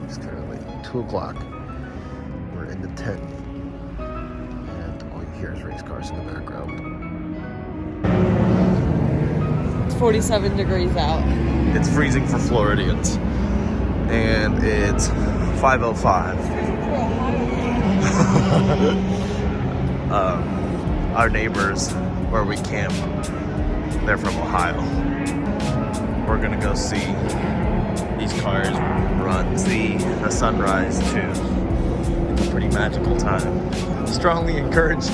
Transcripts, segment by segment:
It's currently 2 o'clock. We're in the tent, and all you hear is race cars in the background. It's 47 degrees out. It's freezing for Floridians, and it's 5:05. Our neighbors, where we camp, they're from Ohio. We're gonna go see these cars run, see the sunrise too. It's a pretty magical time. Strongly encourage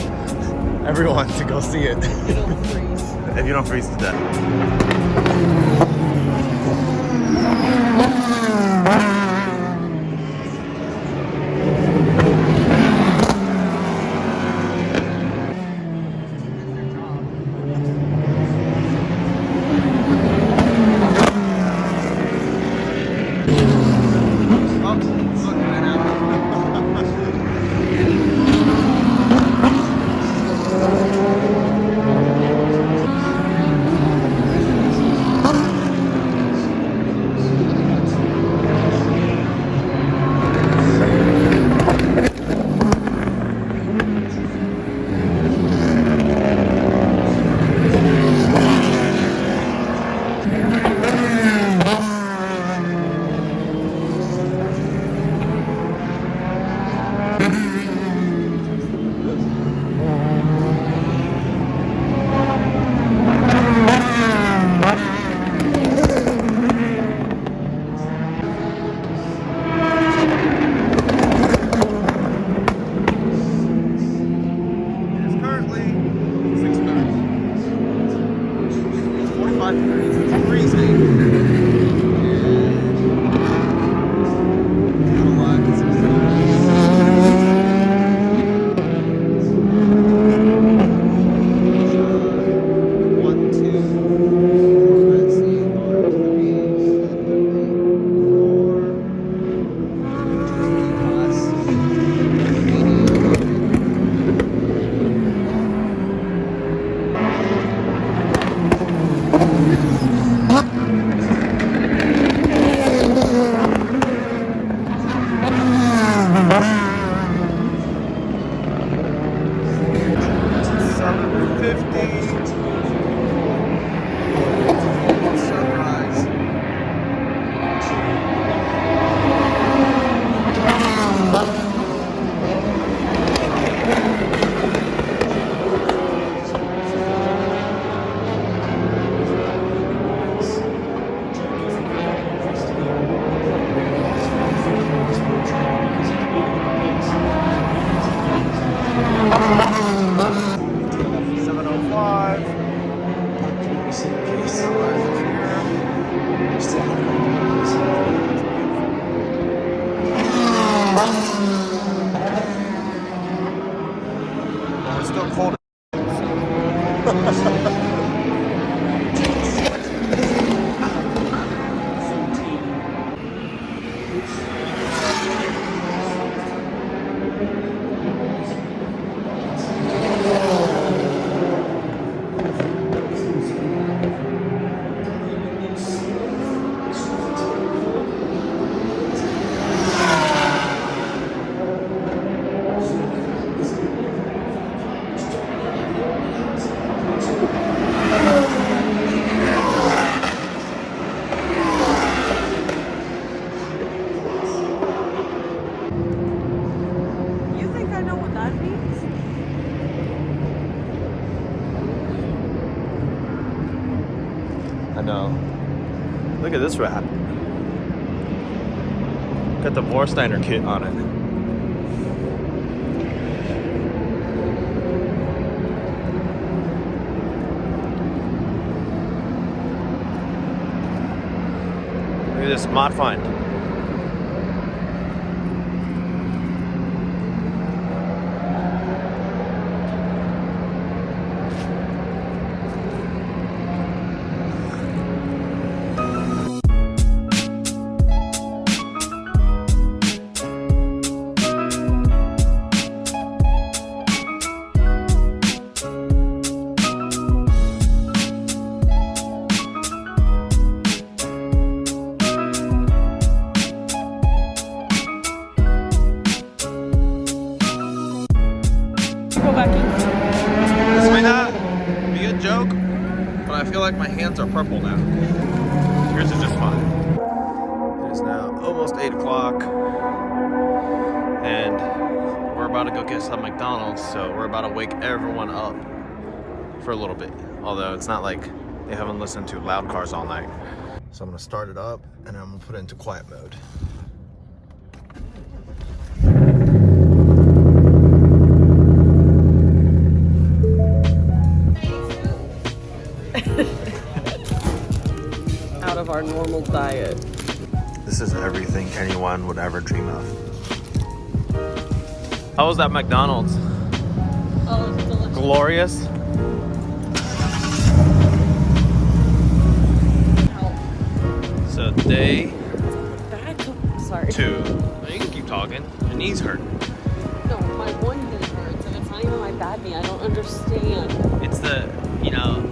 everyone to go see it. You don't freeze. If you don't freeze to death. It's still cold. I know. Look at this wrap. Got the Vorsteiner kit on it. Look at this mod find. like my hands are purple now. Yours is just fine. It is now almost 8 o'clock. And we're about to go get some McDonald's. So we're about to wake everyone up for a little bit. Although it's not like they haven't listened to loud cars all night. So I'm gonna start it up and I'm gonna put it into quiet mode. Out of our normal diet. This is everything anyone would ever dream of. How was that McDonald's? Oh, it's delicious. Glorious? So day Back. Sorry. 2. You can keep talking. Your knees hurt. No, my one knee hurts, and it's not even my bad knee. I don't understand. It's the,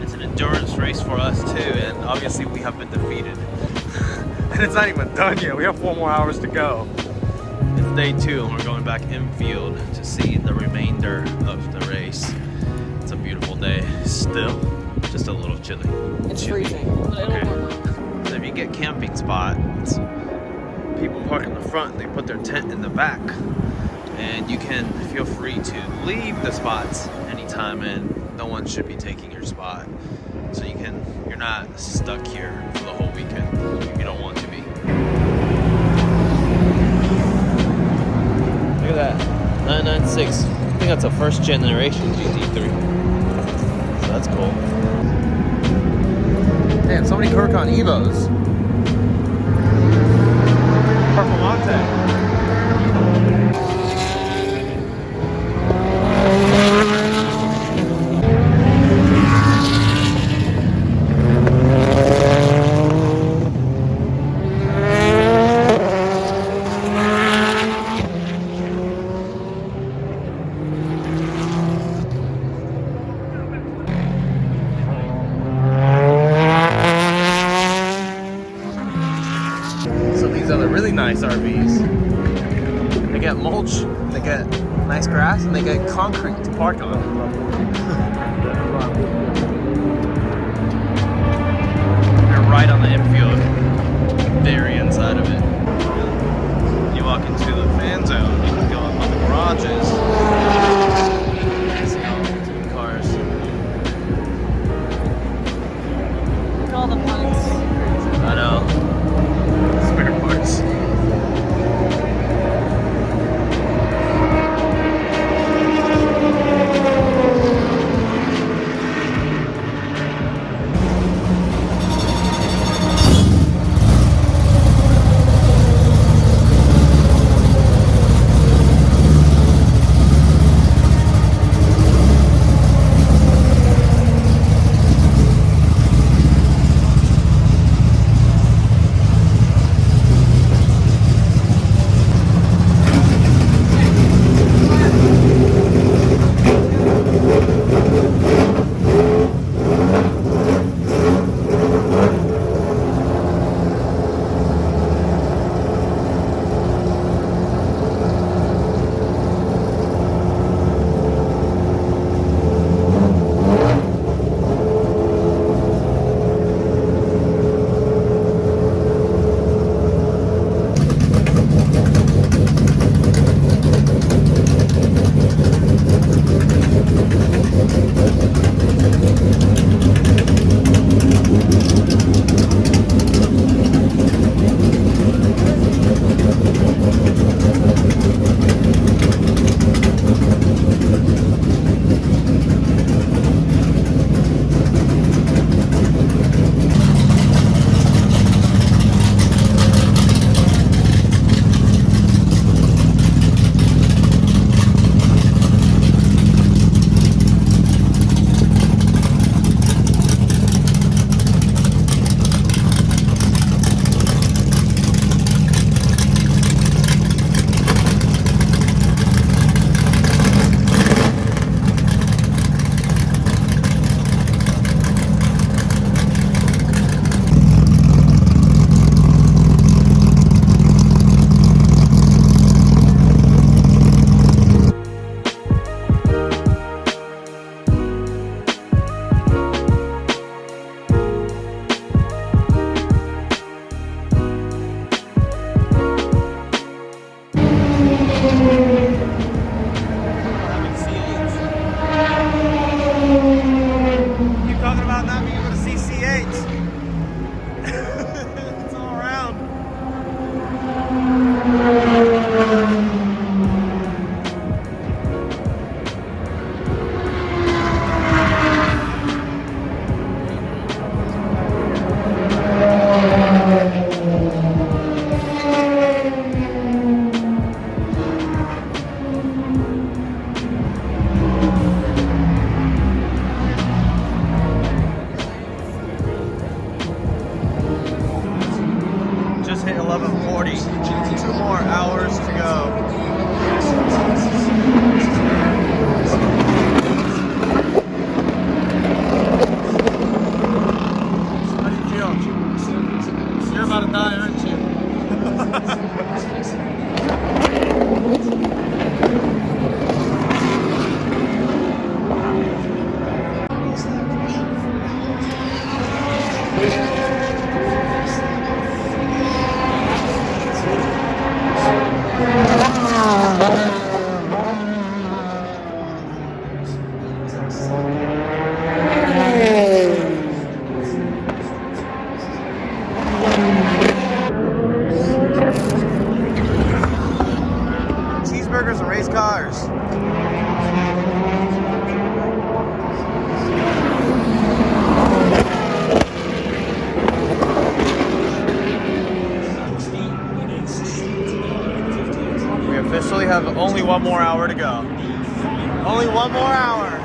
it's an endurance race for us too, and obviously we have been defeated. And it's not even done yet. We have 4 more hours to go. It's day 2, and we're going back infield to see the remainder of the race. It's a beautiful day. Still, just a little chilly. It's Chilly. freezing, but it'll Okay. warm up. So if you get camping spots, people park in the front, they put their tent in the back. And you can feel free to leave the spots anytime, and no one should be taking your spot. So you're not stuck here for the whole weekend if you don't want to be. Look at that, 996. I think that's a first generation GT3. So that's cool. Damn, so many Huracan Evos. Purple Monte. Nice RVs. They get mulch, they get nice grass, and they get concrete to park on. They're right on the infield, very inside of it. You walk into the fan zone, you can go up on the garages. See all the cars. Look at all the parts. I know. Spare parts. 2 more hours to go. How do you feel? You're about to die, aren't you? Cheeseburgers and race cars. We officially have only 1 more hour to go. Only 1 more hour.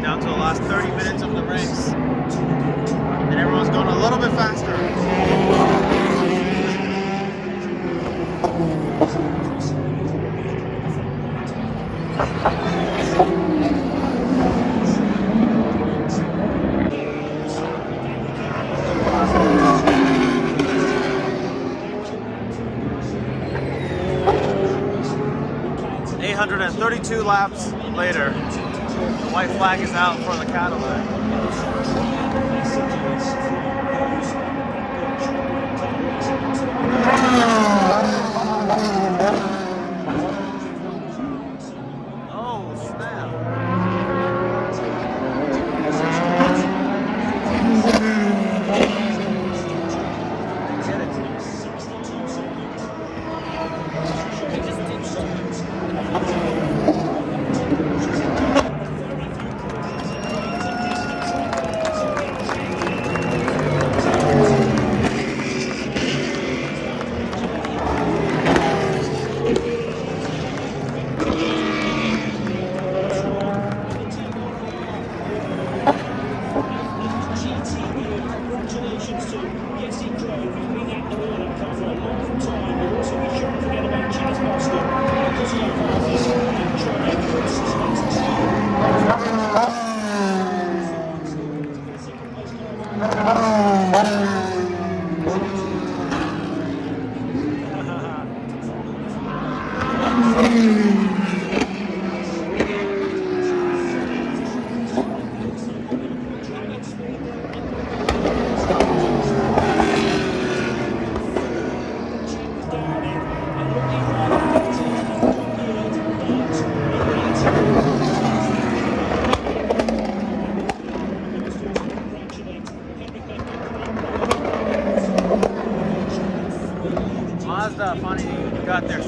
Down to the last 30 minutes of the race. And everyone's going a little bit faster. "832 laps later, the white flag is out for the Cadillac." Oh, snap. Get it.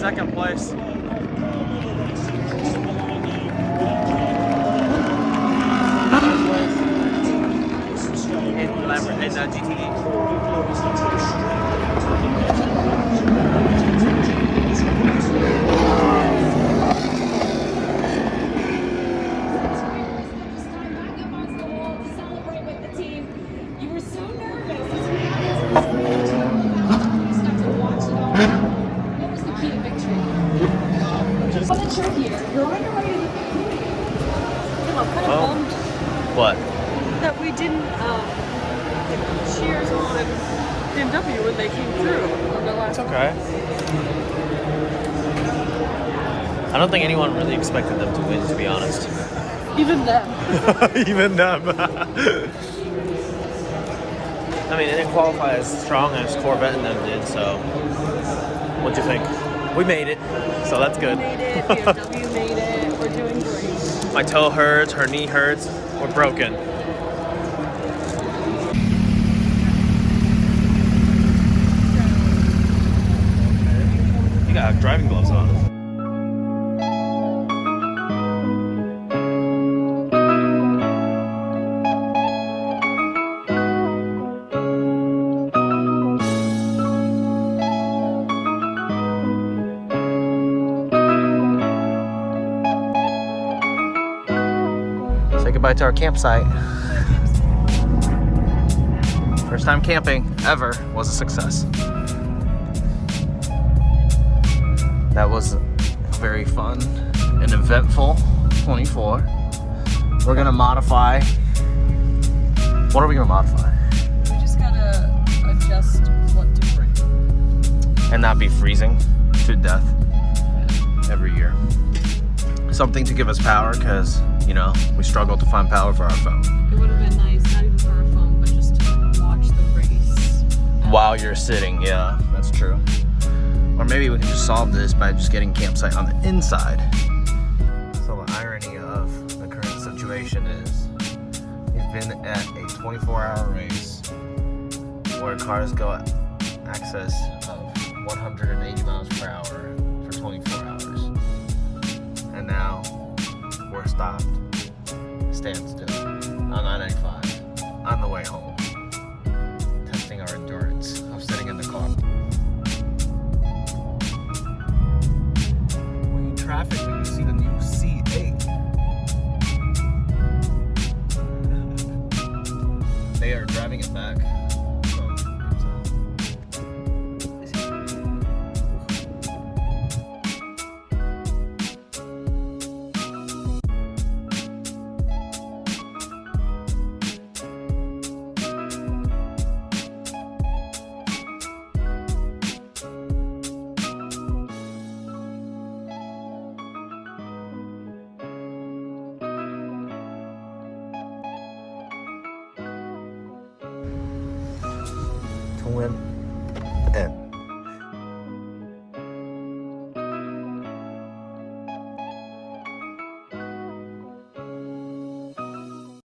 2nd place. In And GTE. What? That we didn't cheers on BMW when they came through on the last. It's okay. I don't think anyone really expected them to win, to be honest. Even them. Even them. I mean, they didn't qualify as strong as Corvette and them did, so what'd you think? We made it, so that's good. We made it, BMW made it, we're doing great. My toe hurts, her knee hurts, we're broken. You got driving gloves on. Say goodbye to our campsite. First time camping ever was a success. That was very fun and eventful 24. We're gonna modify. What are we gonna modify? We just gotta adjust what to bring. And not be freezing to death every year. Something to give us power, because, you know, we struggle to find power for our phone. It would have been nice, not even for our phone, but just to watch the race. While you're sitting, yeah, that's true. Or maybe we can just solve this by just getting campsite on the inside. So the irony of the current situation is we've been at a 24-hour race where cars go at excess of 180 miles per hour for 24 hours. And now we're stopped, standstill, on I-95 on the way home, testing our endurance of sitting in the car. Traffic when you see the new C8. They are driving it back. To win.